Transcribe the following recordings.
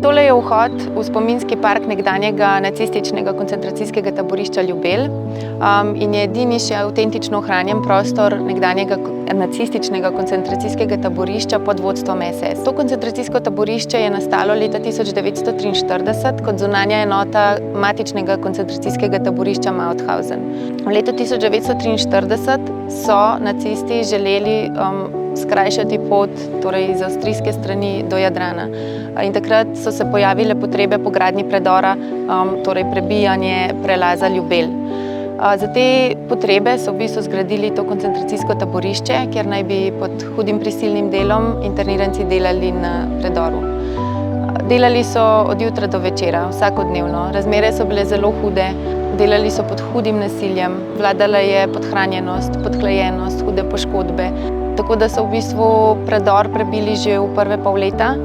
Tole je vhod v spominski park nekdanjega nacističnega koncentracijskega taborišča Ljubelj in je edini še avtentično ohranjen prostor nekdanjega nacističnega koncentracijskega taborišča pod vodstvom SS. To koncentracijsko taborišče je nastalo leta 1943 kot zunanja enota matičnega koncentracijskega taborišča Mauthausen. V letu 1943 so nacisti želeli skrajšati pot, torej iz avstrijske strani do Jadrana. In takrat so se pojavile potrebe po gradnji predora, torej prebijanje prelaza Ljubelj. Za te potrebe so v bistvu zgradili to koncentracijsko taborišče, kjer naj bi pod hudim prisilnim delom interniranci delali na predoru. Delali so od jutra do večera, vsakodnevno. Razmere so bile zelo hude, delali so pod hudim nasiljem, vladala je podhranjenost, podhlajenost, hude poškodbe. Tako da so v bistvu predor prebili že v prve pol leta,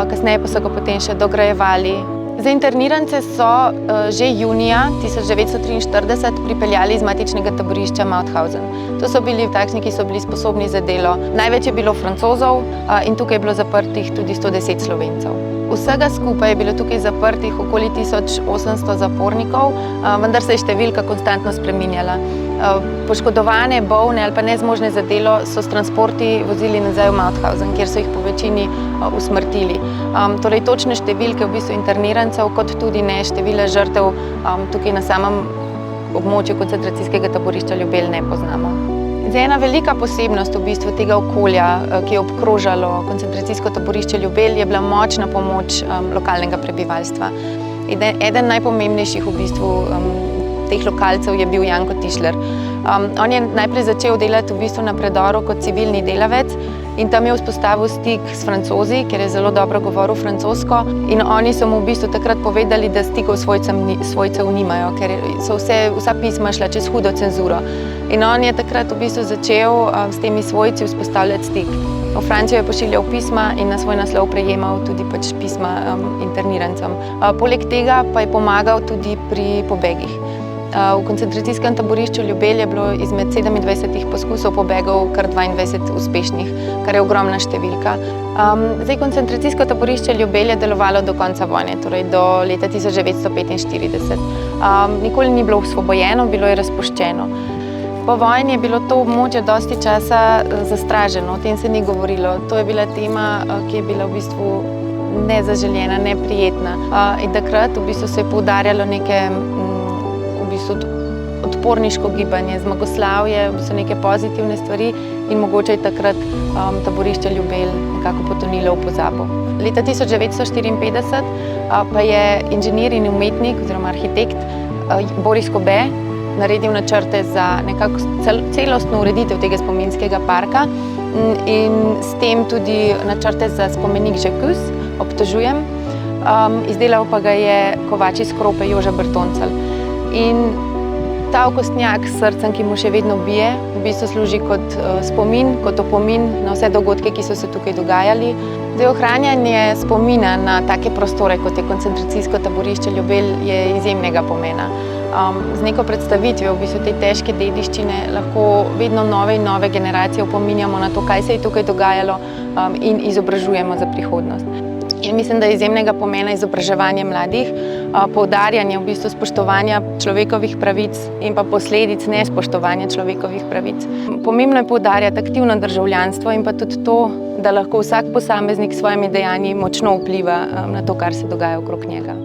kasneje pa so ga potem še dograjevali. Za internirance so že junija 1943 pripeljali iz matičnega taborišča Mauthausen. To so bili takšni, ki so bili sposobni za delo. Največ je bilo Francozov in tukaj je bilo zaprtih tudi 110 Slovencev. Vsega skupaj je bilo tukaj zaprtih okoli 1800 zapornikov, vendar se je številka konstantno spreminjala. Poškodovane, bolne ali pa nezmožne za delo so s transporti vozili nazaj v Mauthausen, kjer so jih po večini usmrtili. Torej točne številke v bistvu internirancev, kot tudi ne števila žrtev tukaj na samem območju koncentracijskega taborišča Ljubelj ne poznamo. Ena velika posebnost v bistvu tega okolja, ki je obkrožalo koncentracijsko taborišče Ljubelj, je bila močna pomoč lokalnega prebivalstva. Eden najpomembnejših v bistvu teh lokalcev je bil Janko Tišler. On je najprej začel delati v bistvu na predoru kot civilni delavec in tam je vzpostavil stik s Francozi, ker je zelo dobro govoril francosko, in oni so mu v bistvu takrat povedali, da stikov svojcev nimajo, ker so vsa pisma šla čez hudo cenzuro. In on je takrat v bistvu začel s temi svojci vzpostavljati stik. V Francijo je pošiljal pisma in na svoj naslov prejemal tudi pisma internirancem. Poleg tega pa je pomagal tudi pri pobegih. V koncentracijskem taborišču Ljubelj je bilo izmed 27 poskusov pobegov kar 22 uspešnih, kar je ogromna številka. Koncentracijsko taborišče Ljubelj je delovalo do konca vojne, torej do leta 1945. Nikoli ni bilo osvobojeno, bilo je razpuščeno. Po vojni je bilo to območje dosti časa zastraženo, o tem se ni govorilo. To je bila tema, ki je bila v bistvu nezaželjena, neprijetna. In takrat v bistvu se je poudarjalo neke odporniško gibanje, zmagoslavje, neke pozitivne stvari in mogoče je takrat taborišče Ljubelj nekako potonilo v pozabo. Leta 1954 pa je inženir in umetnik oziroma arhitekt Boris Kobe naredil načrte za nekako celostno ureditev tega spominskega parka in s tem tudi načrte za spomenik J'accuse, obtožujem. Izdelal pa ga je kovač iz krope Jože Bertoncelj. In ta okostnjak s srcem, ki mu še vedno bije, v bistvu služi kot spomin, kot opomin na vse dogodke, ki so se tukaj dogajali. Ohranjanje spomina na take prostore, kot je koncentracijsko taborišče Ljubelj, je izjemnega pomena. Z neko predstavitvijo v bistvu te težke dediščine lahko vedno nove in nove generacije opominjamo na to, kaj se je tukaj dogajalo in izobražujemo za prihodnost. In mislim, da je izjemnega pomena izobraževanje mladih, poudarjanje v bistvu spoštovanja človekovih pravic in pa posledic nespoštovanja človekovih pravic. Pomembno je poudarjati aktivno državljanstvo in pa tudi to, da lahko vsak posameznik s svojimi dejanji močno vpliva na to, kar se dogaja okrog njega.